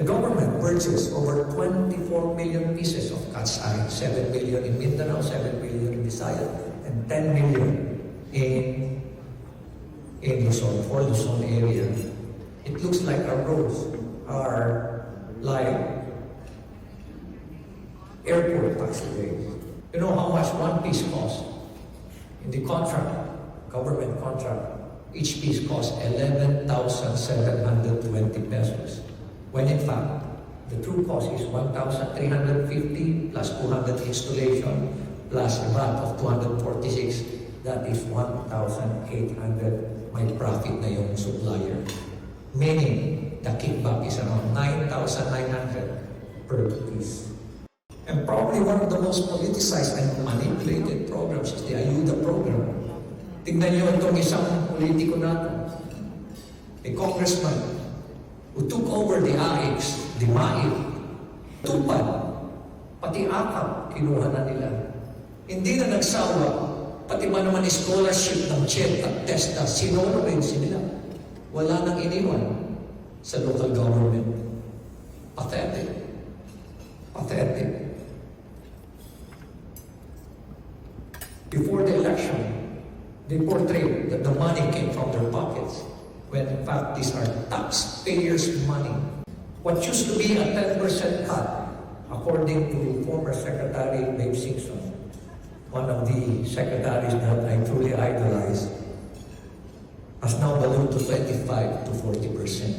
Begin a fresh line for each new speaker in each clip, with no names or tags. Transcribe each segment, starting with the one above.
The government purchased over 24 million pieces of cat's eye, 7 million in Mindanao, 7 million in Visayas, and 10 million in Luzon, for Luzon area. It looks like our roads are like airport taxiways. You know how much one piece costs? In the contract, government contract, each piece costs 11,720 pesos. When in fact, the true cost is 1,350 plus 200 installation plus a VAT of 246. That is 1,800. May profit na yung supplier. Meaning, the kickback is around 9,900 per piece. And probably one of the most politicized and manipulated programs is the Ayuda program. Tingnan niyo itong isang politiko natin, a congressman, who took over the AIX, the MAIC, tupad, pati akap, kinuha na nila. Hindi na nagsawa, pati ba naman scholarship ng CHED at TESDA, sinorobensi nila. Wala nang iniwan sa local government. Pathetic. Pathetic. Before the election, they portrayed that the money came from their pockets, when in fact these are taxpayers' money. What used to be a 10% cut, according to former Secretary Babe Singson, one of the secretaries that I truly idolize, has now ballooned to 25 to 40%.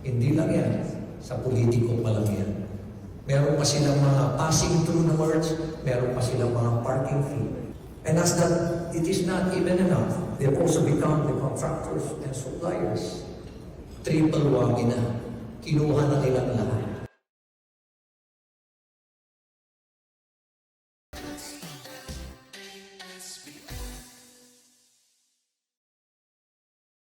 Hindi lang yan, sa politiko pa lang yan. Meron pa silang mga passing through na words, meron pa silang mga parking fee. And as that it is not even enough, they have also become the contractors and suppliers. Triple wagi na. Kinuha na nilang lahat.